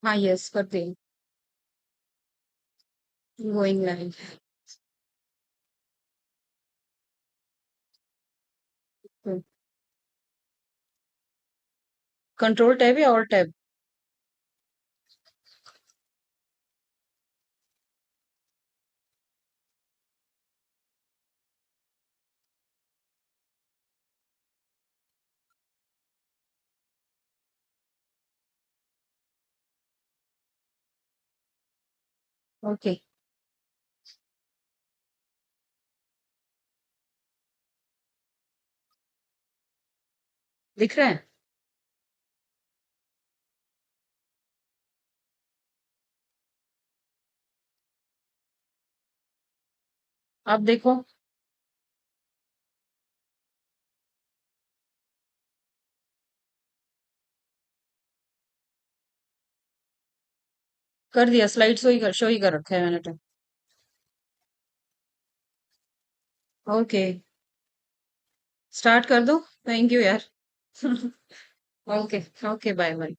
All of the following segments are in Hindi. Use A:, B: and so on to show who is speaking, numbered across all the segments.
A: हाँ, यस करते हैं। Going live. कंट्रोल टैब या ऑल टैब? ओके, दिख रहा है? आप देखो। कर दिया, स्लाइड शो ही कर रखा है मैंने तो। ओके, स्टार्ट कर दो। थैंक यू यार। Okay. Okay, bye bye.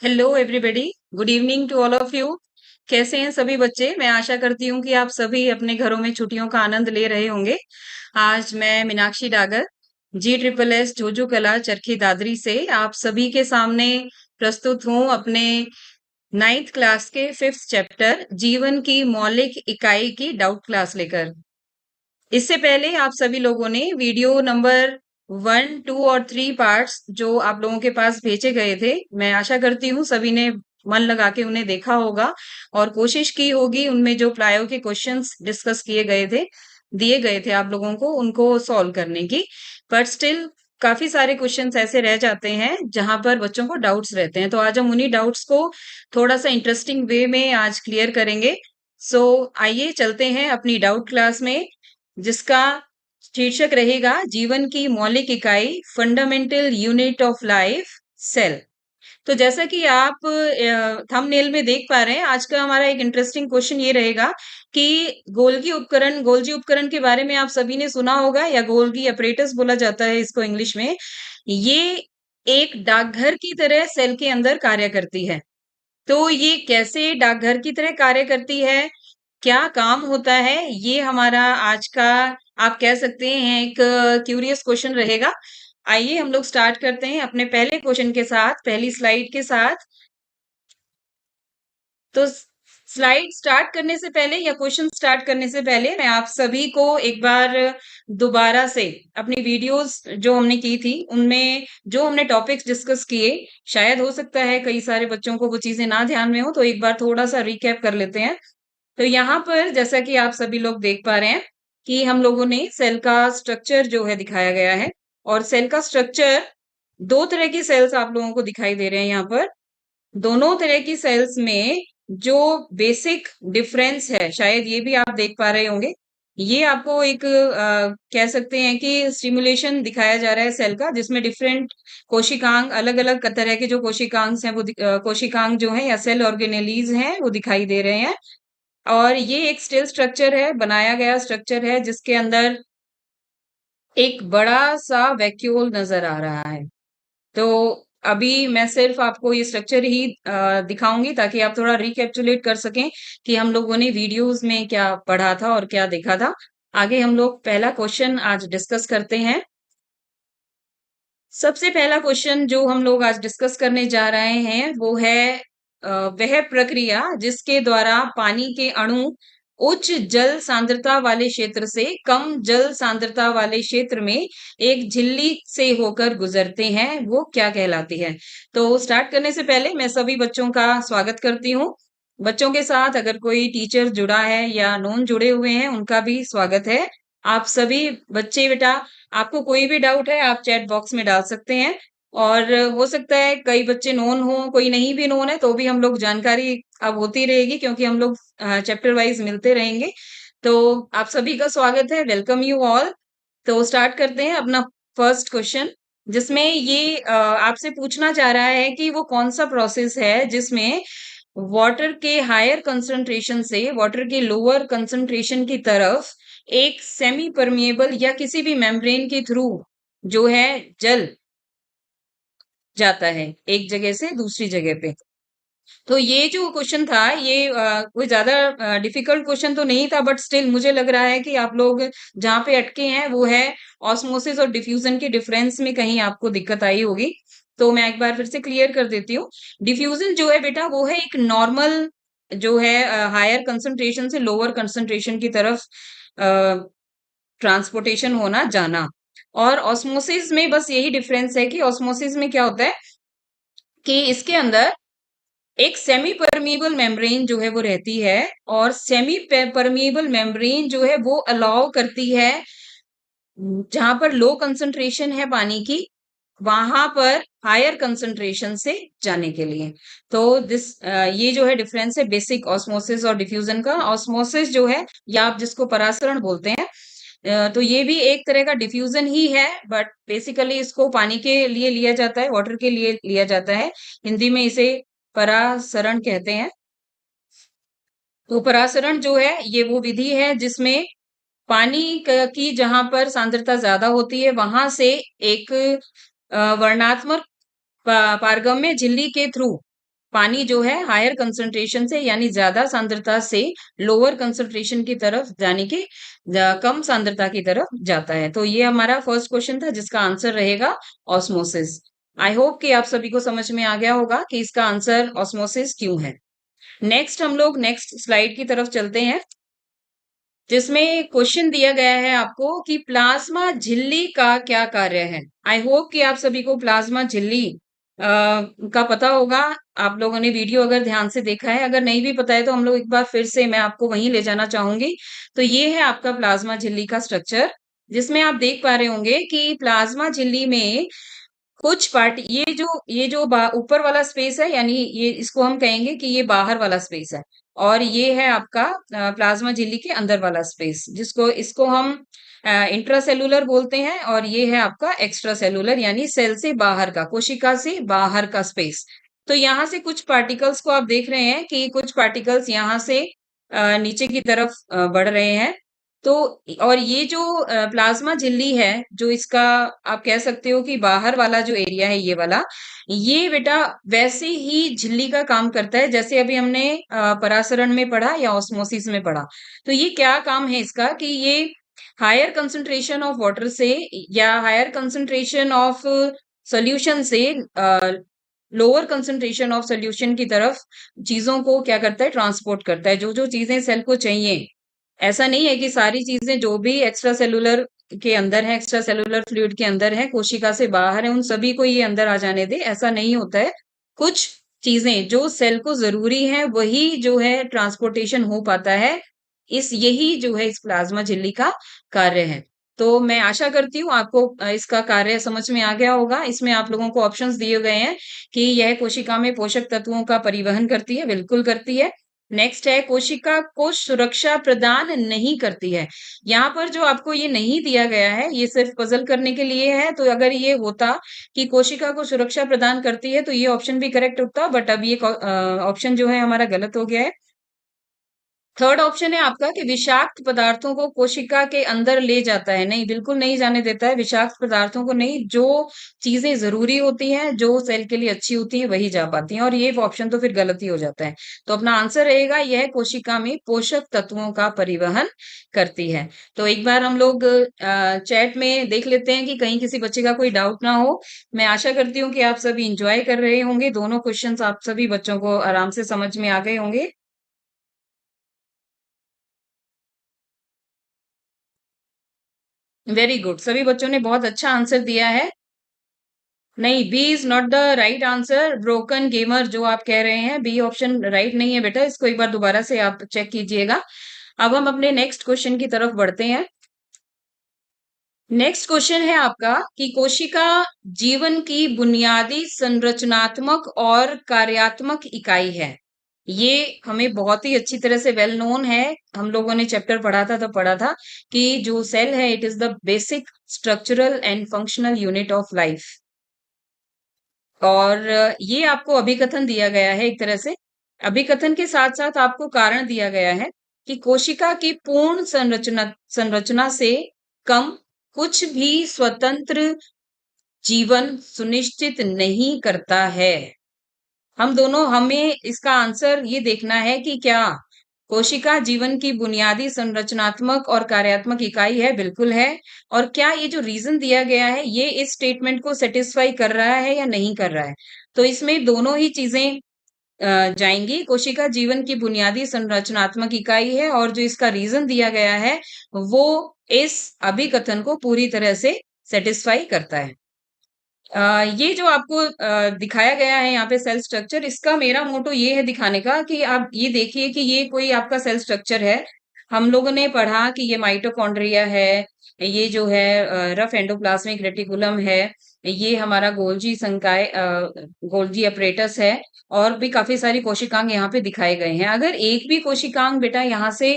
A: Hello everybody, good evening to all of you. कैसे हैं सभी बच्चे? मैं आशा करती हूँ कि आप सभी अपने घरों में छुट्टियों का आनंद ले रहे होंगे। आज मैं मीनाक्षी डागर, G SSS जोजो कला चरखी दादरी से आप सभी के सामने प्रस्तुत हूँ अपने 9th क्लास के 5th चैप्टर जीवन की मौलिक इकाई की डाउट क्लास लेकर। इससे पहले आप सभी लोगों ने वीडियो नंबर 1, 2 और 3 पार्ट्स जो आप लोगों के पास भेजे गए थे, मैं आशा करती हूँ सभी ने मन लगा के उन्हें देखा होगा और कोशिश की होगी उनमें जो प्रायो के क्वेश्चंस डिस्कस किए गए थे, दिए गए थे आप लोगों को उनको सॉल्व करने की। बट स्टिल काफी सारे क्वेश्चंस ऐसे रह जाते हैं जहां पर बच्चों को डाउट्स रहते हैं, तो आज हम उन्हीं डाउट्स को थोड़ा सा इंटरेस्टिंग वे में आज क्लियर करेंगे। सो आइए चलते हैं अपनी डाउट क्लास में, जिसका शीर्षक रहेगा जीवन की मौलिक इकाई, fundamental unit of life, cell. तो जैसा कि आप थंबनेल में देख पा रहे हैं, आज का हमारा एक इंटरेस्टिंग क्वेश्चन ये रहेगा कि गोल्जी उपकरण के बारे में आप सभी ने सुना होगा, या गोल्गी अपरेटस बोला जाता है इसको इंग्लिश में। ये एक डाकघर की तरह सेल के अंदर कार्य करती है। तो ये कैसे डाकघर की तरह कार्य करती है, क्या काम होता है, ये हमारा आज का आप कह सकते हैं एक क्यूरियस क्वेश्चन रहेगा। आइए हम लोग स्टार्ट करते हैं अपने पहले क्वेश्चन के साथ, पहली स्लाइड के साथ। तो स्लाइड स्टार्ट करने से पहले या क्वेश्चन स्टार्ट करने से पहले मैं आप सभी को एक बार दोबारा से अपनी वीडियोस जो हमने की थी उनमें जो हमने टॉपिक्स डिस्कस किए, शायद हो सकता है कई सारे बच्चों को वो चीजें ना ध्यान में हो, तो एक बार थोड़ा सा रिकैप कर लेते हैं। तो यहाँ पर जैसा कि आप सभी लोग देख पा रहे हैं कि हम लोगों ने सेल का स्ट्रक्चर जो है दिखाया गया है, और सेल का स्ट्रक्चर दो तरह की सेल्स आप लोगों को दिखाई दे रहे हैं यहाँ पर। दोनों तरह की सेल्स में जो बेसिक डिफरेंस है, शायद ये भी आप देख पा रहे होंगे। ये आपको एक कह सकते हैं कि स्टिमुलेशन दिखाया जा रहा है सेल का, जिसमें डिफरेंट कोशिकांग, अलग अलग तरह के जो कोशिकांग हैं वो कोशिकांग जो है या सेल ऑर्गेनेलीज हैं वो दिखाई दे रहे हैं। और ये एक स्टिल स्ट्रक्चर है, बनाया गया स्ट्रक्चर है, जिसके अंदर एक बड़ा सा वैक्यूल नजर आ रहा है। तो अभी मैं सिर्फ आपको ये स्ट्रक्चर ही दिखाऊंगी ताकि आप थोड़ा रिकैप्चुलेट कर सकें कि हम लोगों ने वीडियोस में क्या पढ़ा था और क्या देखा था। आगे हम लोग पहला क्वेश्चन आज डिस्कस करते हैं। सबसे पहला क्वेश्चन जो हम लोग आज डिस्कस करने जा रहे हैं वो है वह प्रक्रिया जिसके द्वारा पानी के अणु उच्च जल सांद्रता वाले क्षेत्र से कम जल सांद्रता वाले क्षेत्र में एक झिल्ली से होकर गुजरते हैं, वो क्या कहलाती है? तो स्टार्ट करने से पहले मैं सभी बच्चों का स्वागत करती हूँ। बच्चों के साथ अगर कोई टीचर जुड़ा है या नॉन जुड़े हुए हैं उनका भी स्वागत है। आप सभी बच्चे बेटा, आपको कोई भी डाउट है आप चैट बॉक्स में डाल सकते हैं। और हो सकता है कई बच्चे नोन हो, कोई नहीं भी नोन है तो भी हम लोग जानकारी अब होती रहेगी क्योंकि हम लोग चैप्टर वाइज मिलते रहेंगे। तो आप सभी का स्वागत है, वेलकम यू ऑल। तो स्टार्ट करते हैं अपना फर्स्ट क्वेश्चन, जिसमें ये आपसे पूछना चाह रहा है कि वो कौन सा प्रोसेस है जिसमें वाटर के हायर कंसंट्रेशन से वाटर के लोअर कंसंट्रेशन की तरफ एक सेमी परमिएबल या किसी भी मेम्ब्रेन के थ्रू जो है जल जाता है एक जगह से दूसरी जगह पे। तो ये जो क्वेश्चन था ये कोई ज्यादा डिफिकल्ट क्वेश्चन तो नहीं था, बट स्टिल मुझे लग रहा है कि आप लोग जहाँ पे अटके हैं वो है ऑस्मोसिस और डिफ्यूजन के डिफरेंस में कहीं आपको दिक्कत आई होगी। तो मैं एक बार फिर से क्लियर कर देती हूँ। डिफ्यूजन जो है बेटा वो है एक नॉर्मल जो है हायर कंसंट्रेशन से लोअर कंसंट्रेशन की तरफ ट्रांसपोर्टेशन होना जाना। और ऑस्मोसिस में बस यही डिफरेंस है कि ऑस्मोसिस में क्या होता है कि इसके अंदर एक सेमी परमिएबल मेम्ब्रेन जो है वो रहती है, और सेमी परमिएबल मेम्ब्रेन जो है वो अलाउ करती है जहां पर लो कंसंट्रेशन है पानी की वहां पर हायर कंसंट्रेशन से जाने के लिए। तो ये जो है डिफरेंस है बेसिक ऑस्मोसिस और डिफ्यूजन का। ऑस्मोसिस जो है या आप जिसको परासरण बोलते हैं, तो ये भी एक तरह का डिफ्यूजन ही है, बट बेसिकली इसको पानी के लिए लिया जाता है, वाटर के लिए लिया जाता है। हिंदी में इसे परासरण कहते हैं। तो परासरण जो है ये वो विधि है जिसमें पानी की जहां पर सांद्रता ज्यादा होती है वहां से एक वर्णात्मक पारगम्य झिल्ली के थ्रू पानी जो है हायर कंसंट्रेशन से यानी ज्यादा सांद्रता से लोअर कंसंट्रेशन की तरफ जाने के कम सांद्रता की तरफ जाता है। तो ये हमारा फर्स्ट क्वेश्चन था जिसका आंसर रहेगा ऑस्मोसिस। आई होप कि आप सभी को समझ में आ गया होगा कि इसका आंसर ऑस्मोसिस क्यों है। नेक्स्ट हम लोग नेक्स्ट स्लाइड की तरफ चलते हैं, जिसमें क्वेश्चन दिया गया है आपको कि प्लाज्मा झिल्ली का क्या कार्य है। आई होप कि आप सभी को प्लाज्मा झिल्ली का पता होगा। आप लोगों ने वीडियो अगर ध्यान से देखा है, अगर नहीं भी पता है तो हम लोग एक बार फिर से मैं आपको वहीं ले जाना चाहूंगी। तो ये है आपका प्लाज्मा झिल्ली का स्ट्रक्चर, जिसमें आप देख पा रहे होंगे कि प्लाज्मा झिल्ली में कुछ पार्ट ये जो ऊपर वाला स्पेस है, यानी ये इसको हम कहेंगे कि ये बाहर वाला स्पेस है, और ये है आपका प्लाज्मा झिल्ली के अंदर वाला स्पेस, जिसको इसको हम इंट्रासेलुलर बोलते हैं, और ये है आपका एक्स्ट्रा सेलुलर यानी सेल से बाहर का, कोशिका से बाहर का स्पेस। तो यहाँ से कुछ पार्टिकल्स को आप देख रहे हैं कि कुछ पार्टिकल्स यहाँ से नीचे की तरफ बढ़ रहे हैं। तो और ये जो प्लाज्मा झिल्ली है, जो इसका आप कह सकते हो कि बाहर वाला जो एरिया है ये वाला, ये बेटा वैसे ही झिल्ली का काम करता है जैसे अभी हमने परासरण में पढ़ा या ऑस्मोसिस में पढ़ा। तो ये क्या काम है इसका कि ये हायर कंसंट्रेशन ऑफ वाटर से या हायर कंसंट्रेशन ऑफ सोल्यूशन से लोअर कंसंट्रेशन ऑफ सोल्यूशन की तरफ चीजों को क्या करता है, ट्रांसपोर्ट करता है। जो जो चीजें सेल को चाहिए, ऐसा नहीं है कि सारी चीजें जो भी एक्स्ट्रा सेलुलर के अंदर है, एक्स्ट्रा सेलुलर फ्लूइड के अंदर है, कोशिका से बाहर है, उन सभी को ये अंदर आ जाने दे, ऐसा नहीं होता है। कुछ चीजें जो सेल को जरूरी है वही जो है ट्रांसपोर्टेशन हो पाता है। यही जो है इस प्लाज्मा झिल्ली का कार्य है। तो मैं आशा करती हूँ आपको इसका कार्य समझ में आ गया होगा। इसमें आप लोगों को ऑप्शंस दिए गए हैं कि यह कोशिका में पोषक तत्वों का परिवहन करती है, बिल्कुल करती है। नेक्स्ट है कोशिका को सुरक्षा प्रदान नहीं करती है। यहाँ पर जो आपको ये नहीं दिया गया है ये सिर्फ पजल करने के लिए है। तो अगर ये होता कि कोशिका को सुरक्षा प्रदान करती है तो ये ऑप्शन भी करेक्ट होता, बट अब ये ऑप्शन जो है हमारा गलत हो गया है। थर्ड ऑप्शन है आपका कि विषाक्त पदार्थों को कोशिका के अंदर ले जाता है। नहीं, बिल्कुल नहीं जाने देता है विषाक्त पदार्थों को। नहीं, जो चीजें जरूरी होती हैं, जो सेल के लिए अच्छी होती है वही जा पाती हैं, और ये ऑप्शन तो फिर गलत ही हो जाता है। तो अपना आंसर रहेगा यह कोशिका में पोषक तत्वों का परिवहन करती है। तो एक बार हम लोग चैट में देख लेते हैं कि कहीं किसी बच्चे का कोई डाउट ना हो। मैं आशा करती हूँ कि आप सभी इंजॉय कर रहे होंगे, दोनों क्वेश्चंस आप सभी बच्चों को आराम से समझ में आ गए होंगे। वेरी गुड, सभी बच्चों ने बहुत अच्छा आंसर दिया है। नहीं, B is not the right answer. Broken gamer जो आप कह रहे हैं, बी ऑप्शन राइट नहीं है बेटा, इसको एक बार दोबारा से आप चेक कीजिएगा। अब हम अपने नेक्स्ट क्वेश्चन की तरफ बढ़ते हैं। नेक्स्ट क्वेश्चन है आपका कि कोशिका जीवन की बुनियादी संरचनात्मक और कार्यात्मक इकाई है। ये हमें बहुत ही अच्छी तरह से वेल नोन है। हम लोगों ने चैप्टर पढ़ा था तब पढ़ा था कि जो सेल है it is the basic structural and functional unit of life. और ये आपको अभिकथन दिया गया है एक तरह से। अभिकथन के साथ साथ आपको कारण दिया गया है कि कोशिका की पूर्ण संरचना संरचना से कम कुछ भी स्वतंत्र जीवन सुनिश्चित नहीं करता है। हमें इसका आंसर ये देखना है कि क्या कोशिका जीवन की बुनियादी संरचनात्मक और कार्यात्मक इकाई है? बिल्कुल है। और क्या ये जो रीजन दिया गया है ये इस स्टेटमेंट को सेटिस्फाई कर रहा है या नहीं कर रहा है? तो इसमें दोनों ही चीजें जाएंगी। कोशिका जीवन की बुनियादी संरचनात्मक इकाई है और जो इसका रीजन दिया गया है वो इस अभिकथन को पूरी तरह से सेटिस्फाई करता है। ये जो आपको दिखाया गया है यहाँ पे सेल स्ट्रक्चर, इसका मेरा मोटो ये है दिखाने का कि आप ये देखिए कि ये कोई आपका सेल स्ट्रक्चर है। हम लोगों ने पढ़ा कि ये माइटोकॉन्ड्रिया है, ये जो है रफ एंडोप्लाज्मिक रेटिकुलम है, ये हमारा गोल्जी संकाय गोल्जी अपरेटस है, और भी काफी सारी कोशिकांग यहाँ पे दिखाए गए हैं। अगर एक भी कोशिकांग बेटा यहाँ से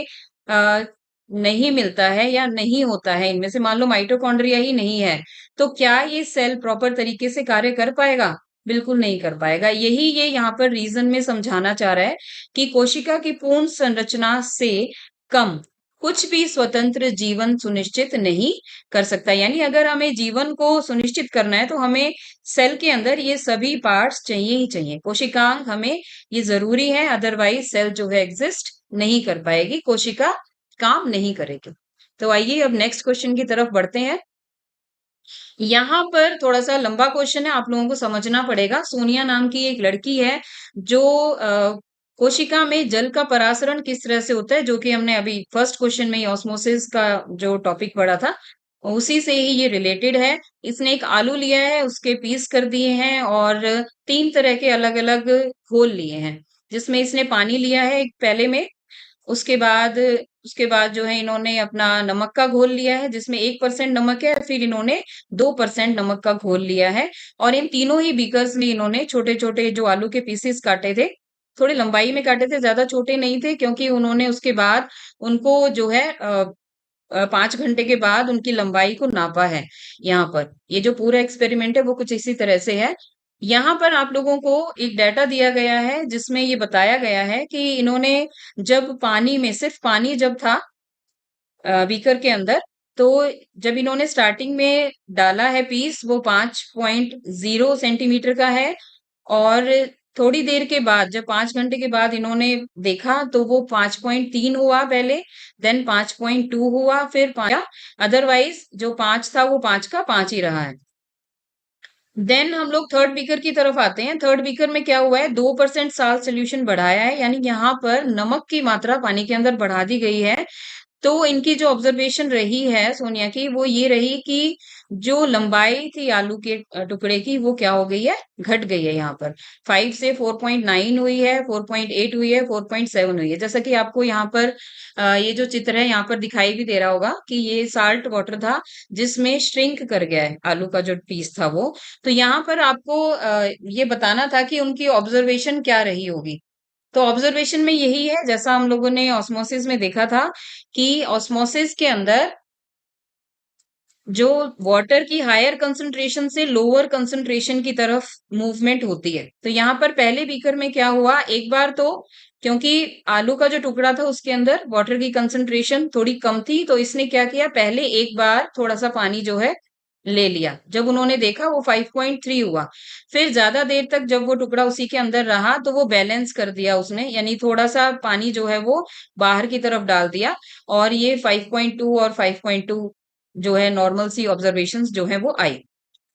A: अ, नहीं मिलता है या नहीं होता है, इनमें से मान लो माइटोकॉन्ड्रिया ही नहीं है, तो क्या ये सेल प्रॉपर तरीके से कार्य कर पाएगा? बिल्कुल नहीं कर पाएगा। यही ये यहाँ पर रीजन में समझाना चाह रहा है कि कोशिका की पूर्ण संरचना से कम कुछ भी स्वतंत्र जीवन सुनिश्चित नहीं कर सकता। यानी अगर हमें जीवन को सुनिश्चित करना है तो हमें सेल के अंदर ये सभी पार्ट्स चाहिए ही चाहिए। कोशिकांग हमें ये जरूरी है, अदरवाइज सेल जो है एग्जिस्ट नहीं कर पाएगी, कोशिका काम नहीं करेगी। तो आइए अब नेक्स्ट क्वेश्चन की तरफ बढ़ते हैं। यहाँ पर थोड़ा-सा लंबा क्वेश्चन है, आप लोगों को समझना पड़ेगा। सोनिया नाम की एक लड़की है जो कोशिका में जल का परासरण किस तरह से होता है, जो कि हमने अभी फर्स्ट क्वेश्चन में ही ऑस्मोसिस का जो टॉपिक पढ़ा था, उसी से ही ये रिलेटेड है। इसने एक आलू लिया है, उसके पीस कर दिए हैं और 3 तरह के अलग-अलग घोल लिए हैं, जिसमें इसने पानी लिया है एक प्याले में। उसके बाद उसके बाद जो है इन्होंने अपना नमक का घोल लिया है जिसमें 1% नमक है, फिर इन्होंने 2% नमक का घोल लिया है, और इन तीनों ही बीकर्स में इन्होंने छोटे-छोटे जो आलू के पीसेस काटे थे, थोड़े लंबाई में काटे थे, ज़्यादा छोटे नहीं थे, क्योंकि उन्होंने उसके बाद उनको जो है 5 घंटे के बाद उनकी लंबाई को नापा है यहाँ पर। ये जो पूरा एक्सपेरिमेंट है वो कुछ इसी तरह से है। यहाँ पर आप लोगों को एक डाटा दिया गया है जिसमें ये बताया गया है कि इन्होंने जब पानी में सिर्फ पानी जब था बीकर के अंदर, तो जब इन्होंने स्टार्टिंग में डाला है पीस वो 5.0 सेंटीमीटर का है, और थोड़ी देर के बाद जब 5 घंटे के बाद इन्होंने देखा तो वो 5.3 हुआ पहले, देन 5.2 हुआ, फिर 5, अदरवाइज जो 5 था वो 5 का 5 ही रहा है। देन हम लोग थर्ड बीकर की तरफ आते हैं। थर्ड बीकर में क्या हुआ है, 2% साल्ट सोल्यूशन बढ़ाया है, यानी यहाँ पर नमक की मात्रा पानी के अंदर बढ़ा दी गई है। तो इनकी जो ऑब्जर्वेशन रही है सोनिया की, वो ये रही कि जो लंबाई थी आलू के टुकड़े की वो क्या हो गई है, घट गई है। यहाँ पर 5 से 4.9 हुई है, 4.8 हुई है, 4.7 हुई है। जैसा कि आपको यहाँ पर ये जो चित्र है यहाँ पर दिखाई भी दे रहा होगा कि ये साल्ट वाटर था जिसमें श्रिंक कर गया है आलू का जो पीस था वो। तो यहाँ पर आपको ये बताना था कि उनकी ऑब्जर्वेशन क्या रही होगी। तो ऑब्जर्वेशन में यही है, जैसा हम लोगों ने ऑस्मोसिस में देखा था कि ऑस्मोसिस के अंदर जो वाटर की हायर कंसंट्रेशन से लोअर कंसंट्रेशन की तरफ मूवमेंट होती है। तो यहाँ पर पहले बीकर में क्या हुआ, एक बार तो क्योंकि आलू का जो टुकड़ा था उसके अंदर वाटर की कंसंट्रेशन थोड़ी कम थी, तो इसने क्या किया, पहले एक बार थोड़ा सा पानी जो है ले लिया। जब उन्होंने देखा वो 5.3 हुआ, फिर ज्यादा देर तक जब वो टुकड़ा उसी के अंदर रहा तो वो बैलेंस कर दिया उसने, यानी थोड़ा सा पानी जो है वो बाहर की तरफ डाल दिया, और ये 5.2 और 5.2 जो है नॉर्मल सी ऑब्जर्वेशंस जो है वो आई।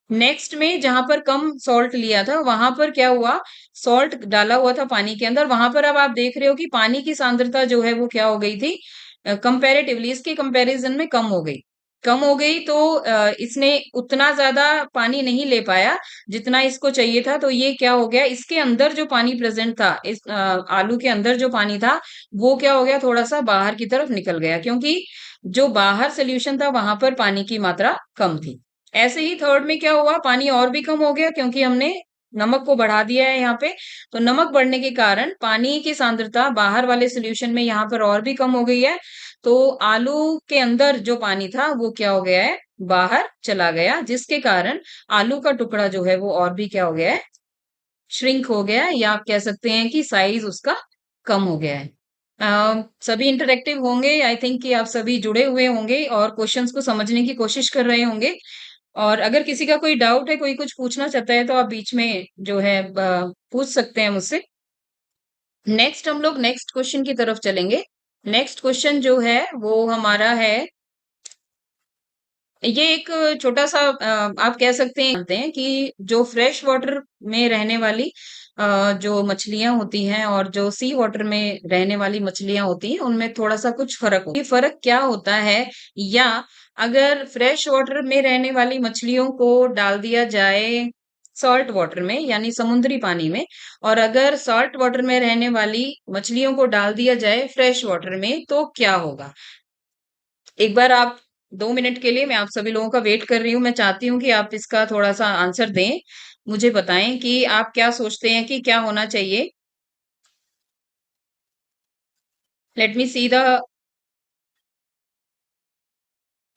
A: नेक्स्ट में जहां पर कम सॉल्ट लिया था वहां पर क्या हुआ, सॉल्ट डाला हुआ था पानी के अंदर, वहां पर अब आप देख रहे हो कि पानी की सांद्रता जो है वो क्या हो गई थी, कंपैरेटिवली इसके कंपैरिजन में कम हो गई। कम हो गई तो इसने उतना ज्यादा पानी नहीं ले पाया जितना इसको चाहिए था। तो ये क्या हो गया, इसके अंदर जो पानी प्रेजेंट था, इस आलू के अंदर जो पानी था वो क्या हो गया, थोड़ा सा बाहर की तरफ निकल गया, क्योंकि जो बाहर सोल्यूशन था वहां पर पानी की मात्रा कम थी। ऐसे ही थर्ड में क्या हुआ, पानी और भी कम हो गया क्योंकि हमने नमक को बढ़ा दिया है यहाँ पे। तो नमक बढ़ने के कारण पानी की सांद्रता बाहर वाले सोल्यूशन में यहाँ पर और भी कम हो गई है। तो आलू के अंदर जो पानी था वो क्या हो गया है, बाहर चला गया, जिसके कारण आलू का टुकड़ा जो है वो और भी क्या हो गया है, श्रिंक हो गया है, या आप कह सकते हैं कि साइज उसका कम हो गया है। सभी इंटरेक्टिव होंगे, आई थिंक कि आप सभी जुड़े हुए होंगे और क्वेश्चंस को समझने की कोशिश कर रहे होंगे। और अगर किसी का कोई डाउट है, कोई कुछ पूछना चाहता है, तो आप बीच में जो है पूछ सकते हैं मुझसे। नेक्स्ट हम लोग नेक्स्ट क्वेश्चन की तरफ चलेंगे। नेक्स्ट क्वेश्चन जो है वो हमारा है, ये एक छोटा सा आप कह सकते हैं, जानते हैं कि जो फ्रेश वाटर में रहने वाली जो मछलियां होती हैं और जो सी वाटर में रहने वाली मछलियां होती हैं, उनमें थोड़ा सा कुछ फर्क होता है। ये फर्क क्या होता है, या अगर फ्रेश वाटर में रहने वाली मछलियों को डाल दिया जाए सॉल्ट वाटर में यानी समुद्री पानी में, और अगर सॉल्ट वाटर में रहने वाली मछलियों को डाल दिया जाए फ्रेश वाटर में, तो क्या होगा। एक बार आप 2 मिनट के लिए, मैं आप सभी लोगों का वेट कर रही हूँ, मैं चाहती हूँ कि आप इसका थोड़ा सा आंसर दें, मुझे बताएं कि आप क्या सोचते हैं कि क्या होना चाहिए। Let me see the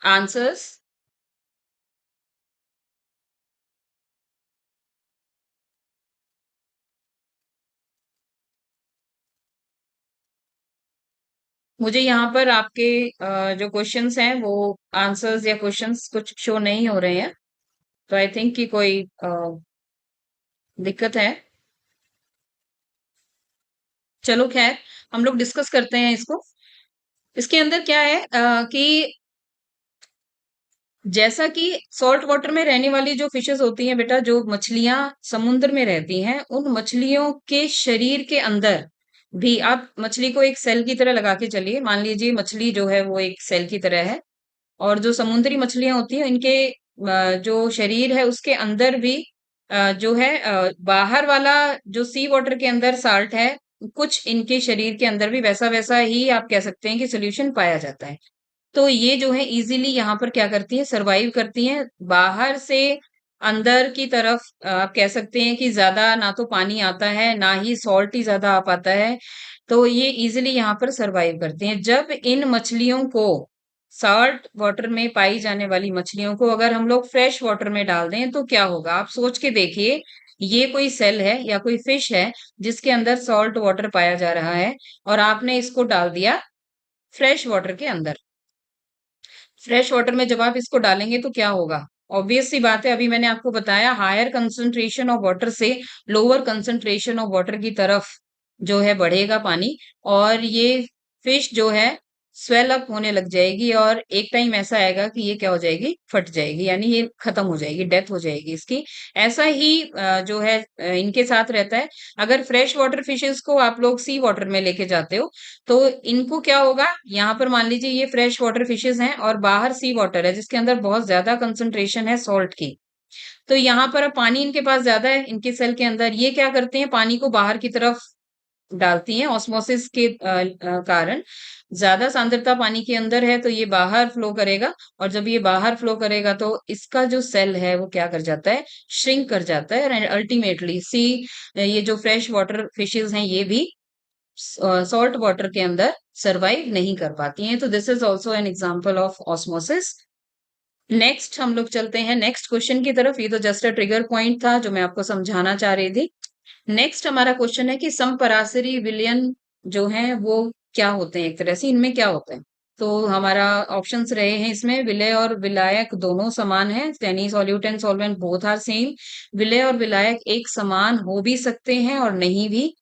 A: answers. मुझे यहाँ पर आपके जो क्वेश्चंस हैं वो आंसर्स या क्वेश्चंस कुछ शो नहीं हो रहे हैं, तो आई थिंक कि कोई दिक्कत है। चलो खैर, हम लोग डिस्कस करते हैं इसको। इसके अंदर क्या है कि जैसा कि सॉल्ट वाटर में रहने वाली जो फिशेस होती हैं बेटा, जो मछलियां समुद्र में रहती हैं, उन मछलियों के शरीर के अंदर भी, आप मछली को एक सेल की तरह लगा के चलिए, मान लीजिए मछली जो है वो एक सेल की तरह है, और जो समुद्री मछलियां होती हैं इनके जो शरीर है उसके अंदर भी जो है बाहर वाला जो सी वाटर के अंदर साल्ट है, कुछ इनके शरीर के अंदर भी वैसा वैसा ही आप कह सकते हैं कि सोल्यूशन पाया जाता है। तो ये जो है इजीली यहाँ पर क्या करती है, सरवाइव करती हैं। बाहर से अंदर की तरफ आप कह सकते हैं कि ज्यादा ना तो पानी आता है, ना ही सॉल्ट ही ज्यादा आ पाता है, तो ये इजीली यहाँ पर सरवाइव करती हैं। जब इन मछलियों को, सॉल्ट वाटर में पाई जाने वाली मछलियों को अगर हम लोग फ्रेश वाटर में डाल दें तो क्या होगा, आप सोच के देखिए। ये कोई सेल है या कोई फिश है जिसके अंदर सॉल्ट वाटर पाया जा रहा है, और आपने इसको डाल दिया फ्रेश वाटर के अंदर। फ्रेश वाटर में जब आप इसको डालेंगे तो क्या होगा, ऑब्वियस सी बात है, अभी मैंने आपको बताया हायर कंसंट्रेशन ऑफ वाटर से लोअर कंसंट्रेशन ऑफ वाटर की तरफ जो है बढ़ेगा पानी, और ये फिश जो है स्वेल अप होने लग जाएगी, और एक टाइम ऐसा आएगा कि ये क्या हो जाएगी, फट जाएगी, यानी ये खत्म हो जाएगी, डेथ हो जाएगी इसकी। ऐसा ही जो है इनके साथ रहता है। अगर फ्रेश वाटर फिशेस को आप लोग सी वाटर में लेके जाते हो, तो इनको क्या होगा, यहाँ पर मान लीजिए ये फ्रेश वाटर फिशेस हैं और बाहर सी वाटर है जिसके अंदर बहुत ज्यादा कंसंट्रेशन है सॉल्ट की। तो यहाँ पर अब पानी इनके पास ज्यादा है, इनके सेल के अंदर ये क्या करते हैं, पानी को बाहर की तरफ डालती हैं ऑस्मोसिस के कारण। ज्यादा सांद्रता पानी के अंदर है तो ये बाहर फ्लो करेगा, और जब ये बाहर फ्लो करेगा तो इसका जो सेल है वो क्या कर जाता है, श्रिंक कर जाता है, एंड अल्टीमेटली सी, ये जो फ्रेश वाटर फिशेस हैं ये भी सॉल्ट वाटर के अंदर सरवाइव नहीं कर पाती हैं। तो this is also an example of osmosis. Next हम लोग चलते हैं नेक्स्ट क्वेश्चन की तरफ। ये तो जस्ट अ ट्रिगर पॉइंट था जो मैं आपको समझाना चाह रही थी। नेक्स्ट हमारा क्वेश्चन है कि समपराशरी विलयन जो है वो क्या होते हैं, एक तरह से इनमें क्या होता है। तो हमारा ऑप्शंस रहे हैं इसमें, विलय और विलायक दोनों समान है, यानी solute and solvent both are same. विलय और विलायक एक समान हो भी सकते हैं और नहीं भी।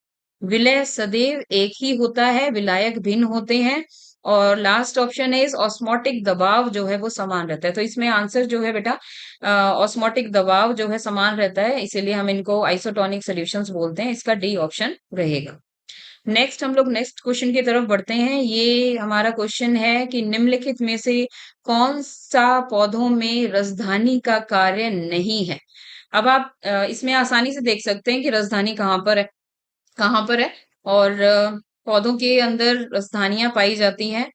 A: विलय सदैव एक ही होता है, विलायक भिन्न होते हैं। और लास्ट ऑप्शन है, इस ऑस्मोटिक दबाव जो है वो समान रहता है। तो इसमें आंसर जो है बेटा, ऑस्मोटिक दबाव जो है समान रहता है, इसीलिए हम इनको आइसोटोनिक सॉल्यूशंस बोलते हैं। इसका डी ऑप्शन रहेगा। नेक्स्ट हम लोग नेक्स्ट क्वेश्चन की तरफ बढ़ते हैं। ये हमारा क्वेश्चन है कि निम्नलिखित में से कौन सा पौधों में राजधानी का कार्य नहीं है। अब आप इसमें आसानी से देख सकते हैं कि राजधानी कहाँ पर है, कहाँ पर है। और पौधों के अंदर राजधानियां पाई जाती हैं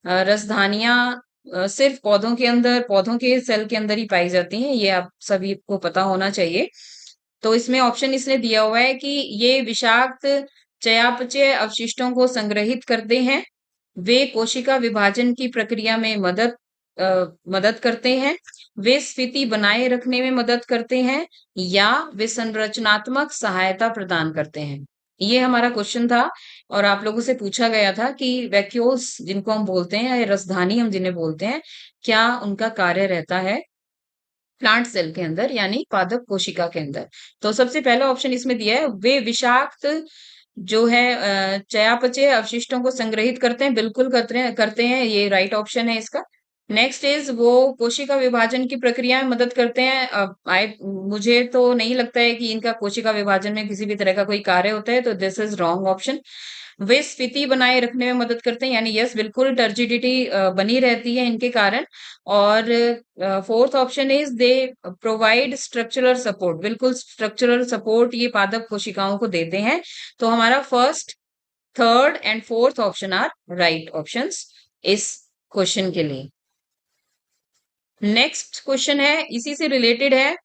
A: रसधानियां सिर्फ पौधों के अंदर, पौधों के सेल के अंदर ही पाई जाती हैं, ये आप सभी को पता होना चाहिए। तो इसमें ऑप्शन इसने दिया हुआ है कि ये विषाक्त चयापचय अवशिष्टों को संग्रहित करते हैं, वे कोशिका विभाजन की प्रक्रिया में मदद करते हैं, वे स्फीति बनाए रखने में मदद करते हैं, या वे संरचनात्मक सहायता प्रदान करते हैं। ये हमारा क्वेश्चन था और आप लोगों से पूछा गया था कि वैक्यूल्स जिनको हम बोलते हैं या रसधानी हम जिन्हें बोलते हैं, क्या उनका कार्य रहता है प्लांट सेल के अंदर यानी पादप कोशिका के अंदर। तो सबसे पहला ऑप्शन इसमें दिया है, वे विषाक्त जो है चयापचय अवशिष्टों को संग्रहित करते हैं, बिल्कुल करते हैं, ये राइट ऑप्शन है इसका। नेक्स्ट इज वो कोशिका विभाजन की प्रक्रिया में मदद करते हैं। मुझे तो नहीं लगता है कि इनका कोशिका विभाजन में किसी भी तरह का कोई कार्य होता है, तो दिस इज रॉन्ग ऑप्शन। वे स्फीति बनाए रखने में मदद करते हैं, यानी यस बिल्कुल टर्जिडिटी बनी रहती है इनके कारण। और fourth option is they provide structural support, बिल्कुल स्ट्रक्चरल सपोर्ट ये पादप कोशिकाओं को देते हैं। तो हमारा first, third and fourth option are right options इस क्वेश्चन के लिए। नेक्स्ट क्वेश्चन है, इसी से रिलेटेड है,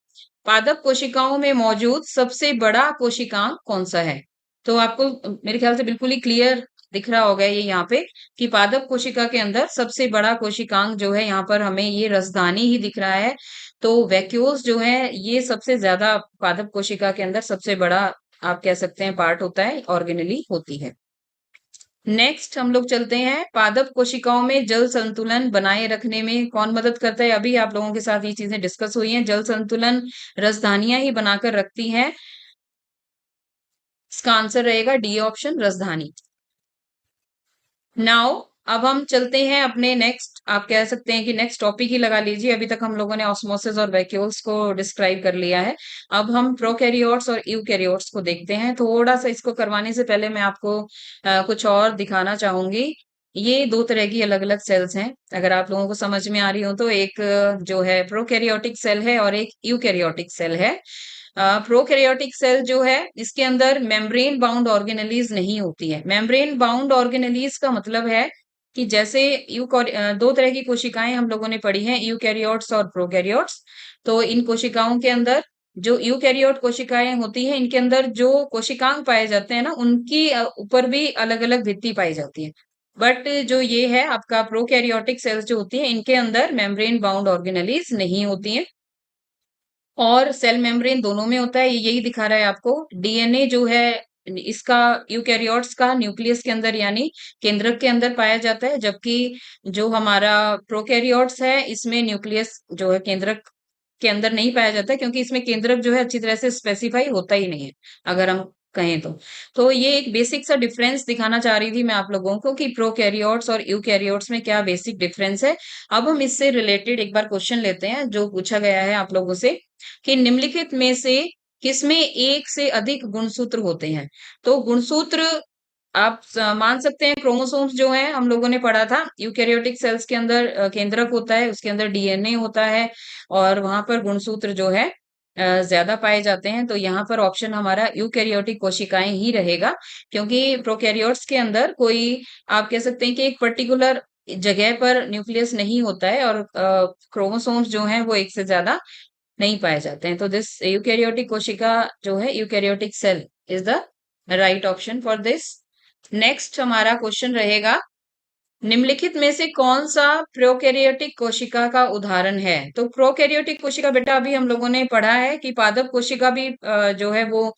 A: पादप कोशिकाओं में मौजूद सबसे बड़ा कोशिकांग कौन सा है? तो आपको मेरे ख्याल से बिल्कुल ही क्लियर दिख रहा होगा ये यहाँ पे कि पादप कोशिका के अंदर सबसे बड़ा कोशिकांग जो है, यहाँ पर हमें ये रसदानी ही दिख रहा है। तो वैक्यूल्स जो है ये सबसे ज्यादा पादप कोशिका के अंदर सबसे बड़ा आप कह सकते हैं पार्ट होता है, ऑर्गेनली होती है। नेक्स्ट हम लोग चलते हैं, पादप कोशिकाओं में जल संतुलन बनाए रखने में कौन मदद करता है? अभी आप लोगों के साथ ये चीजें डिस्कस हुई हैं। जल संतुलन रसधानियां ही बनाकर रखती हैं। इसका आंसर रहेगा डी ऑप्शन, रसधानी। नाउ अब हम चलते हैं अपने नेक्स्ट, आप कह सकते हैं कि नेक्स्ट टॉपिक ही लगा लीजिए। अभी तक हम लोगों ने ऑस्मोसिस और वैक्यूल्स को डिस्क्राइब कर लिया है। अब हम प्रोकैरियोट्स और यूकैरियोट्स को देखते हैं। थोड़ा सा इसको करवाने से पहले मैं आपको कुछ और दिखाना चाहूंगी। ये दो तरह की अलग अलग सेल्स हैं, अगर आप लोगों को समझ में आ रही हो तो। एक जो है प्रोकैरियोटिक सेल है और एक यूकैरियोटिक सेल है। प्रोकैरियोटिक सेल जो है इसके अंदर मेम्ब्रेन बाउंड ऑर्गेनेलीज नहीं होती है। मेम्ब्रेन बाउंड ऑर्गेनेलीज का मतलब है कि जैसे दो तरह की कोशिकाएं हम लोगों ने पढ़ी हैं, यूकैरियोट्स और प्रोकैरियोट्स। तो इन कोशिकाओं के अंदर जो यूकैरियोट कोशिकाएं होती हैं, इनके अंदर जो कोशिकांग पाए जाते हैं ना, उनकी ऊपर भी अलग अलग भित्ति पाई जाती है। बट जो ये है आपका प्रोकैरियोटिक सेल्स जो होती है, इनके अंदर मेम्ब्रेन बाउंड ऑर्गेनेलीज नहीं होती हैं। और सेल मेम्ब्रेन दोनों में होता है, ये यही दिखा रहा है आपको। डीएनए जो है इसका यूकैरियोट्स का न्यूक्लियस के अंदर यानी केंद्रक के अंदर पाया जाता है, जबकि जो हमारा प्रोकैरियोट्स है इसमें न्यूक्लियस जो है केंद्रक के अंदर नहीं पाया जाता है, क्योंकि इसमें केंद्रक जो है अच्छी तरह से स्पेसिफाई होता ही नहीं है, अगर हम कहें तो। तो ये एक बेसिक सा डिफरेंस दिखाना चाह रही थी मैं आप लोगों को कि प्रोकैरियोट्स और यूकैरियोट्स में क्या बेसिक डिफरेंस है। अब हम इससे रिलेटेड एक बार क्वेश्चन लेते हैं जो पूछा गया है आप लोगों से कि निम्नलिखित में से किसमें एक से अधिक गुणसूत्र होते हैं? तो गुणसूत्र आप मान सकते हैं क्रोमोसोम्स जो है हम लोगों ने पढ़ा था, यूकैरियोटिक सेल्स के अंदर केंद्रक होता है, उसके अंदर डीएनए होता है और वहां पर गुणसूत्र जो है ज्यादा पाए जाते हैं। तो यहाँ पर ऑप्शन हमारा यूकैरियोटिक कोशिकाएं ही रहेगा, क्योंकि प्रोकैरियोट्स के अंदर कोई आप कह सकते हैं कि एक पर्टिकुलर जगह पर न्यूक्लियस नहीं होता है और क्रोमोसोम्स जो हैं वो एक से ज्यादा नहीं पाए जाते हैं। तो दिस यूकैरियोटिक कोशिका जो है, eukaryotic cell is the right option for this. Next हमारा क्वेश्चन रहेगा, निम्नलिखित में से कौन सा प्रोकैरियोटिक कोशिका का उदाहरण है? तो प्रोकैरियोटिक कोशिका बेटा अभी हम लोगों ने पढ़ा है कि पादप कोशिका भी जो है वो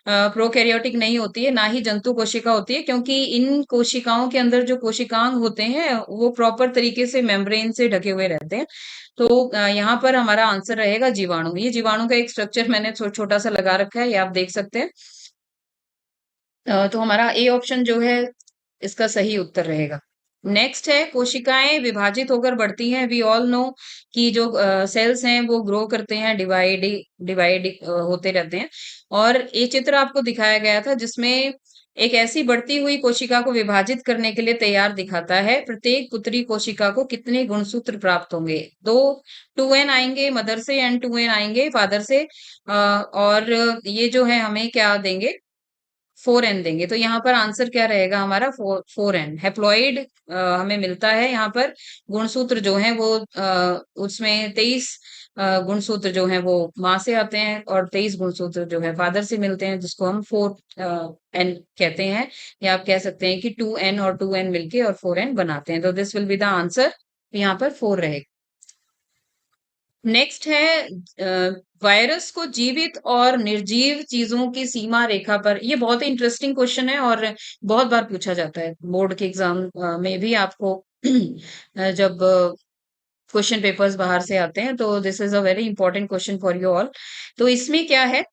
A: प्रोकैरियोटिक नहीं होती है, ना ही जंतु कोशिका होती है, क्योंकि इन कोशिकाओं के अंदर जो कोशिकांग होते हैं वो प्रॉपर तरीके से मेम्ब्रेन से ढके हुए रहते हैं। तो यहाँ पर हमारा आंसर रहेगा जीवाणु। ये जीवाणु का एक स्ट्रक्चर मैंने छोटा सा लगा रखा है, ये आप देख सकते हैं। तो हमारा ए ऑप्शन जो है इसका सही उत्तर रहेगा। नेक्स्ट है, कोशिकाएं विभाजित होकर बढ़ती हैं। वी ऑल नो कि जो सेल्स हैं वो ग्रो करते हैं, डिवाइड होते रहते हैं। और ये चित्र आपको दिखाया गया था जिसमें एक ऐसी बढ़ती हुई कोशिका को विभाजित करने के लिए तैयार दिखाता है। प्रत्येक पुत्री कोशिका को कितने गुणसूत्र प्राप्त होंगे? दो 2n आएंगे मदर से एंड 2n आएंगे फादर से। और ये जो है हमें क्या देंगे? 4n देंगे, तो यहाँ पर आंसर क्या रहेगा हमारा? 4n। हेप्लॉइड हमें मिलता है यहाँ पर। गुणसूत्र जो है वो उसमें 23 गुणसूत्र जो है वो माँ से आते हैं, और 23 गुणसूत्र जो है फादर से मिलते हैं, जिसको हम 4n कहते हैं। या आप कह सकते हैं कि 2n और 2n मिलके और 4n बनाते हैं। तो this will be the answer, यहाँ पर 4 रहेगा। नेक्स्ट है वायरस को जीवित और निर्जीव चीजों की सीमा रेखा पर। ये बहुत ही इंटरेस्टिंग क्वेश्चन है और बहुत बार पूछा जाता है बोर्ड के एग्जाम में भी आपको। जब क्वेश्चन पेपर्स बाहर से आते हैं, तो this is a very important question for you all. तो इसमें क्या है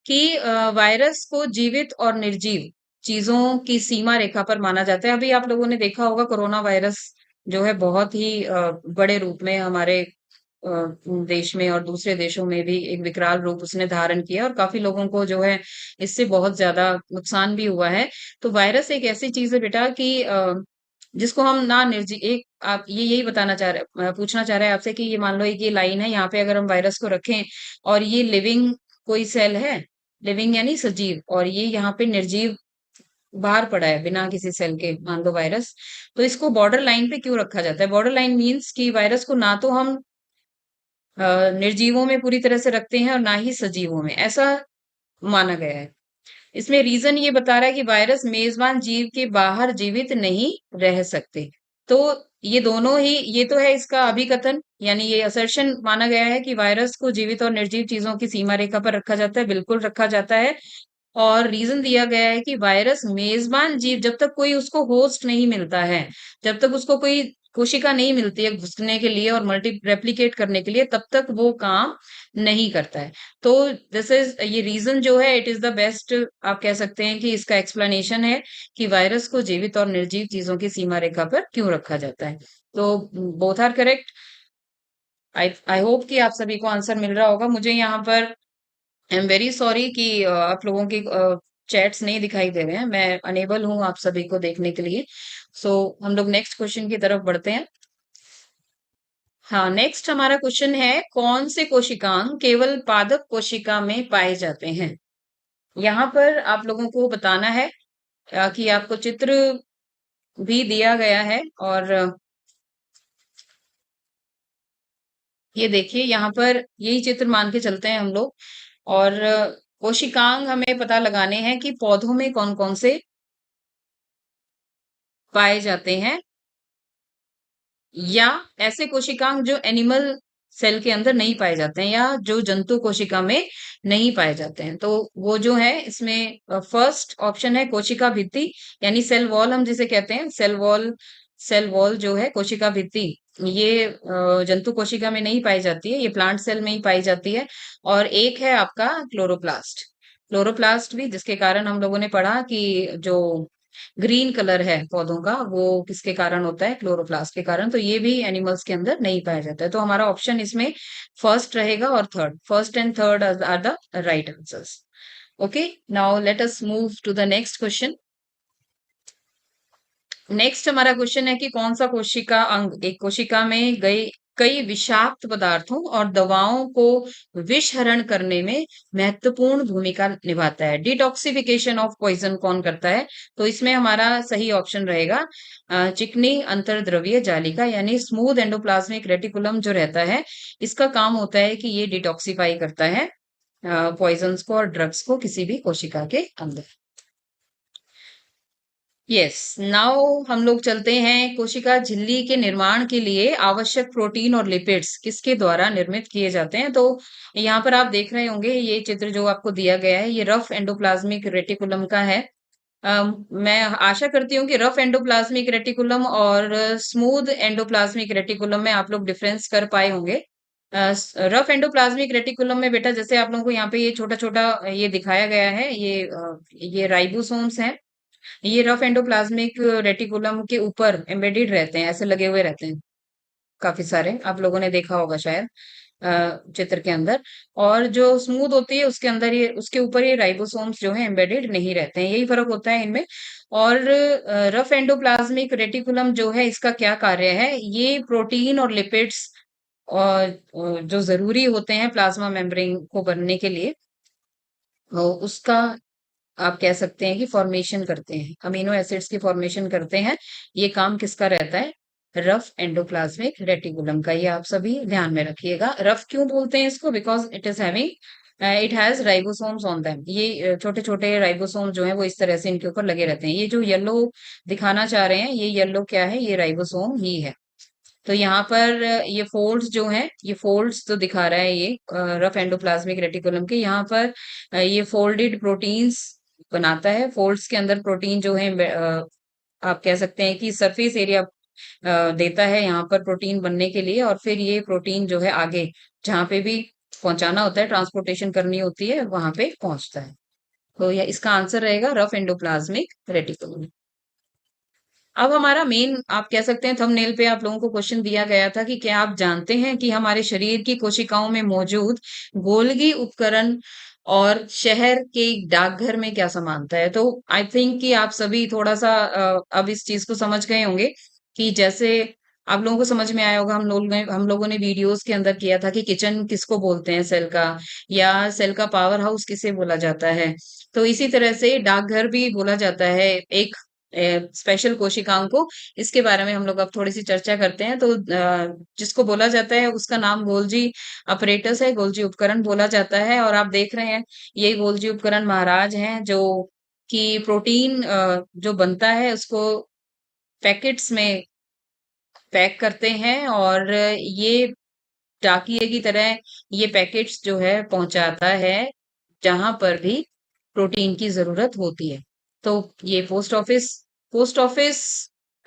A: कि वायरस को जीवित और निर्जीव चीजों की सीमा रेखा पर माना जाता है। अभी आप लोगों ने देखा होगा कोरोना वायरस जो है बहुत ही बड़े रूप में हमारे देश में और दूसरे देशों में भी एक विकराल रूप उसने धारण किया, और काफी लोगों को जो है इससे बहुत ज्यादा नुकसान भी हुआ है। तो वायरस एक ऐसी चीज है बेटा कि जिसको हम ना निर्जी एक आप ये यही बताना चाह रहे पूछना चाह रहे हैं आपसे कि ये मान लो एक ये लाइन है, यहाँ पे अगर हम वायरस को रखें और ये लिविंग कोई सेल है, लिविंग यानी सजीव, और ये यहाँ पे निर्जीव बाहर पड़ा है बिना किसी सेल के, मान लो वायरस। तो इसको बॉर्डर लाइन पे क्यों रखा जाता है? बॉर्डर लाइन मीन्स कि वायरस को ना तो हम निर्जीवों में पूरी तरह से रखते हैं और ना ही सजीवों में, ऐसा माना गया है। इसमें रीजन ये बता रहा है कि वायरस मेजबान जीव के बाहर जीवित नहीं रह सकते। तो ये दोनों ही, ये तो है इसका अभिकथन, यानी ये असर्शन माना गया है कि वायरस को जीवित और निर्जीव चीजों की सीमा रेखा पर रखा जाता है, बिल्कुल रखा जाता है। और रीजन दिया गया है कि वायरस मेजबान जीव, जब तक कोई उसको होस्ट नहीं मिलता है, जब तक उसको कोई कोशिका नहीं मिलती है घुसने के लिए और मल्टी रेप्लिकेट करने के लिए, तब तक वो काम नहीं करता है। तो दिस इज, ये रीजन जो है इट इज द बेस्ट, आप कह सकते हैं कि इसका एक्सप्लेनेशन है कि वायरस को जीवित और निर्जीव चीजों की सीमा रेखा पर क्यों रखा जाता है। तो both are correct. I I hope कि आप सभी को आंसर मिल रहा होगा। मुझे यहाँ पर आई एम वेरी सॉरी कि आप लोगों की चैट्स नहीं दिखाई दे रहे हैं, मैं अनेबल हूँ आप सभी को देखने के लिए। सो हम लोग नेक्स्ट क्वेश्चन की तरफ बढ़ते हैं। हाँ, नेक्स्ट हमारा क्वेश्चन है, कौन से कोशिकांग केवल पादप कोशिका में पाए जाते हैं? यहाँ पर आप लोगों को बताना है कि आपको चित्र भी दिया गया है, और ये देखिए यहाँ पर यही चित्र मान के चलते हैं हम लोग। और कोशिकांग हमें पता लगाने हैं कि पौधों में कौन कौन से पाए जाते हैं, या ऐसे कोशिकांग जो एनिमल सेल के अंदर नहीं पाए जाते हैं, या जो जंतु कोशिका में नहीं पाए जाते हैं। तो वो जो है इसमें फर्स्ट ऑप्शन है कोशिका भित्ति, यानी सेल वॉल हम जिसे कहते हैं, सेल वॉल। सेल वॉल जो है कोशिका भित्ति, ये जंतु कोशिका में नहीं पाई जाती है, ये प्लांट सेल में ही पाई जाती है। और एक है आपका क्लोरोप्लास्ट। क्लोरोप्लास्ट भी, जिसके कारण हम लोगों ने पढ़ा कि जो ग्रीन कलर है पौधों का, वो किसके कारण होता है? क्लोरोप्लास्ट के कारण। तो ये भी एनिमल्स के अंदर नहीं पाया जाता है। तो हमारा ऑप्शन इसमें फर्स्ट रहेगा और third, first and third are the right answers. Okay, now let us move to the next question. Next हमारा क्वेश्चन है कि कौन सा कोशिका अंग एक कोशिका में गए कई विषाक्त पदार्थों और दवाओं को विषहरण करने में महत्वपूर्ण भूमिका निभाता है? डिटॉक्सिफिकेशन ऑफ पॉइजन कौन करता है? तो इसमें हमारा सही ऑप्शन रहेगा चिकनी अंतर्द्रव्य जालिका, यानी स्मूथ एंडोप्लाज्मिक रेटिकुलम जो रहता है, इसका काम होता है कि ये डिटॉक्सिफाई करता है पॉइजन्स को और ड्रग्स को किसी भी कोशिका के अंदर। यस, नाउ हम लोग चलते हैं, कोशिका झिल्ली के निर्माण के लिए आवश्यक प्रोटीन और लिपिड्स किसके द्वारा निर्मित किए जाते हैं? तो यहाँ पर आप देख रहे होंगे ये चित्र जो आपको दिया गया है, ये रफ एंडोप्लाज्मिक रेटिकुलम का है। मैं आशा करती हूँ कि रफ एंडोप्लाज्मिक रेटिकुलम और स्मूथ एंडोप्लाज्मिक रेटिकुलम में आप लोग डिफरेंस कर पाए होंगे। रफ एंडोप्लाज्मिक रेटिकुलम में बेटा, जैसे आप लोगों को यहाँ पे ये छोटा छोटा ये दिखाया गया है, ये राइबोसोम्स हैं। ये रफ एंडोप्लाज्मिक रेटिकुलम के ऊपर एम्बेडेड रहते हैं, ऐसे लगे हुए रहते हैं काफी सारे, आप लोगों ने देखा होगा शायद चित्र के अंदर। और जो स्मूथ होती है उसके अंदर ये, उसके ऊपर ये राइबोसोम्स जो है एम्बेडेड नहीं रहते हैं, यही फर्क होता है इनमें। और रफ एंडोप्लाज्मिक रेटिकुलम जो है, इसका क्या कार्य है? ये प्रोटीन और लिपिड्स और जो जरूरी होते हैं प्लाज्मा मेम्ब्रेन को बनने के लिए, उसका आप कह सकते हैं कि फॉर्मेशन करते हैं, अमीनो एसिड्स की फॉर्मेशन करते हैं। ये काम किसका रहता है? रफ एंडोप्लाज्मिक रेटिकुलम का। ये आप सभी ध्यान में रखिएगा। रफ क्यों बोलते हैं इसको? Because it is having it has ribosomes on them. ये छोटे छोटे राइबोसोम जो है वो इस तरह से इनके ऊपर लगे रहते हैं। ये जो येलो दिखाना चाह रहे हैं, ये येलो क्या है? ये राइबोसोम ही है। तो यहाँ पर ये फोल्ड्स जो हैं, ये फोल्ड्स तो दिखा रहा है ये रफ एंडोप्लाज्मिक रेटिकुलम के। यहाँ पर ये फोल्डेड प्रोटीन्स बनाता है। फोल्ड्स के अंदर प्रोटीन जो है आप कह सकते हैं कि सरफेस एरिया देता है यहाँ पर प्रोटीन बनने के लिए, और फिर ये प्रोटीन जो है आगे जहाँ पे भी पहुंचाना होता है, ट्रांसपोर्टेशन करनी होती है, वहां पे पहुंचता है। तो यह इसका आंसर रहेगा रफ एंडोप्लाज्मिक रेटिकुलम। अब हमारा मेन, आप कह सकते हैं थंबनेल पे आप लोगों को क्वेश्चन दिया गया था कि क्या आप जानते हैं कि हमारे शरीर की कोशिकाओं में मौजूद गोल्गी उपकरण और शहर के डाकघर में क्या समानता है? तो आई थिंक कि आप सभी थोड़ा सा अब इस चीज को समझ गए होंगे कि जैसे आप लोगों को समझ में आया होगा, हम लोगों ने वीडियोस के अंदर किया था कि किचन किसको बोलते हैं सेल का, या सेल का पावर हाउस किसे बोला जाता है। तो इसी तरह से डाकघर भी बोला जाता है एक स्पेशल कोशिकाओं को। इसके बारे में हम लोग अब थोड़ी सी चर्चा करते हैं। तो जिसको बोला जाता है उसका नाम गोल्जी अपरेटस है, गोल्जी उपकरण बोला जाता है। और आप देख रहे हैं ये गोल्जी उपकरण महाराज हैं जो कि प्रोटीन जो बनता है उसको पैकेट्स में पैक करते हैं, और ये डाकिये की तरह ये पैकेट्स जो है पहुंचाता है जहां पर भी प्रोटीन की जरूरत होती है। तो ये पोस्ट ऑफिस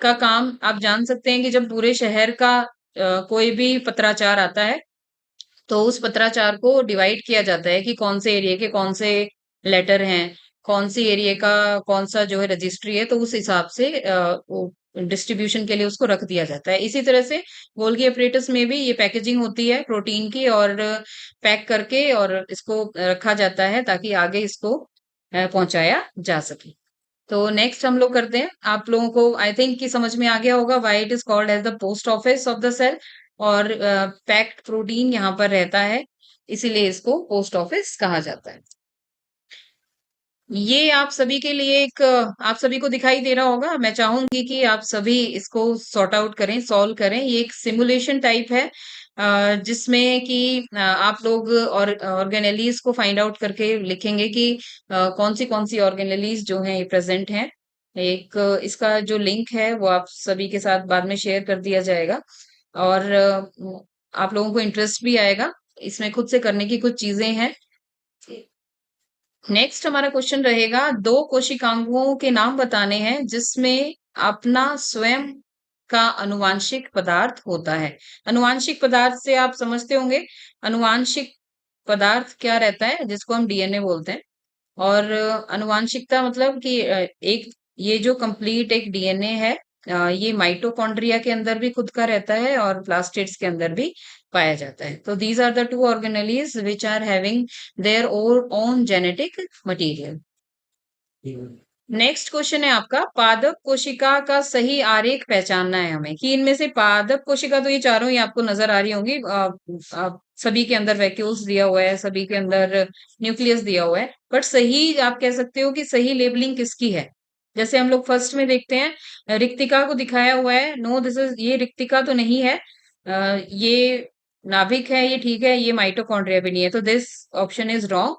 A: का काम आप जान सकते हैं कि जब पूरे शहर का कोई भी पत्राचार आता है, तो उस पत्राचार को डिवाइड किया जाता है कि कौन से एरिया के कौन से लेटर हैं, कौन सी एरिया का कौन सा जो है रजिस्ट्री है, तो उस हिसाब से वो डिस्ट्रीब्यूशन के लिए उसको रख दिया जाता है। इसी तरह से गोल्गी अपरेटस में भी ये पैकेजिंग होती है प्रोटीन की, और पैक करके और इसको रखा जाता है ताकि आगे इसको पहुंचाया जा सके। तो नेक्स्ट हम लोग करते हैं। आप लोगों को आई थिंक कि समझ में आ गया होगा why it is called as the post office of the cell, और पैक्ड प्रोटीन यहाँ पर रहता है, इसीलिए इसको पोस्ट ऑफिस कहा जाता है। ये आप सभी के लिए एक आप सभी को दिखाई दे रहा होगा। मैं चाहूंगी कि आप सभी इसको सॉर्ट आउट करें, सॉल्व करें। ये एक सिमुलेशन टाइप है जिसमें कि आप लोग और ऑर्गेनेलीज को फाइंड आउट करके लिखेंगे कि कौन सी ऑर्गेनेलीज जो हैं ये प्रेजेंट हैं। एक इसका जो लिंक है वो आप सभी के साथ बाद में शेयर कर दिया जाएगा, और आप लोगों को इंटरेस्ट भी आएगा। इसमें खुद से करने की कुछ चीजें हैं। नेक्स्ट हमारा क्वेश्चन रहेगा, दो कोशिकांगों के नाम बताने हैं जिसमें अपना स्वयं का अनुवांशिक पदार्थ होता है। अनुवांशिक पदार्थ से आप समझते होंगे, अनुवांशिक पदार्थ क्या रहता है, जिसको हम डीएनए बोलते हैं। और अनुवांशिकता मतलब कि एक ये जो कंप्लीट एक डीएनए है, ये माइटोकॉन्ड्रिया के अंदर भी खुद का रहता है और प्लास्टिड्स के अंदर भी पाया जाता है। तो these are the two organelles which are having their own genetic material. Next question है आपका, पादप कोशिका का सही आरेख पहचानना है हमें कि इनमें से पादप कोशिका, तो ये चारों ही आपको नजर आ रही होंगी। सभी के अंदर वैक्यूल्स दिया हुआ है, सभी के अंदर न्यूक्लियस दिया हुआ है, बट सही आप कह सकते हो कि सही लेबलिंग किसकी है? जैसे हम लोग फर्स्ट में देखते हैं रिक्तिका को दिखाया हुआ है। नो, दिस इज, ये रिक्तिका तो नहीं है। ये नाभिक है, ये ठीक है। ये माइटोकॉन्ड्रिया भी नहीं है, तो this option is wrong.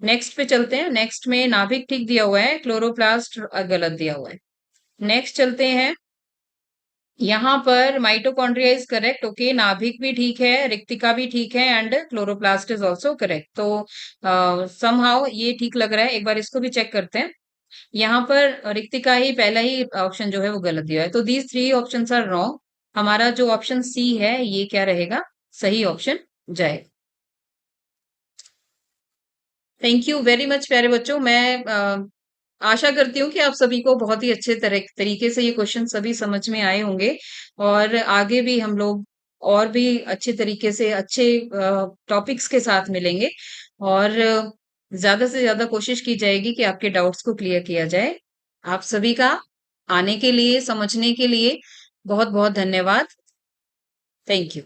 A: Next पे चलते हैं। नेक्स्ट में नाभिक ठीक दिया हुआ है, क्लोरोप्लास्ट गलत दिया हुआ है। नेक्स्ट चलते हैं। यहाँ पर माइटोकॉन्ड्रिया इज करेक्ट, ओके। नाभिक भी ठीक है, रिक्तिका भी ठीक है, and chloroplast is also correct. तो समहाउ ये ठीक लग रहा है। एक बार इसको भी चेक करते हैं। यहाँ पर रिक्तिका ही पहला ही ऑप्शन जो है वो गलत दिया है, तो these three option are wrong. हमारा जो ऑप्शन सी है ये क्या रहेगा? सही ऑप्शन जाएगा। थैंक यू वेरी मच प्यारे बच्चों। मैं आशा करती हूँ कि आप सभी को बहुत ही अच्छे तरीके से ये क्वेश्चन सभी समझ में आए होंगे, और आगे भी हम लोग और भी अच्छे तरीके से अच्छे टॉपिक्स के साथ मिलेंगे, और ज्यादा से ज्यादा कोशिश की जाएगी कि आपके डाउट्स को क्लियर किया जाए। आप सभी का आने के लिए, समझने के लिए बहुत बहुत धन्यवाद। Thank you.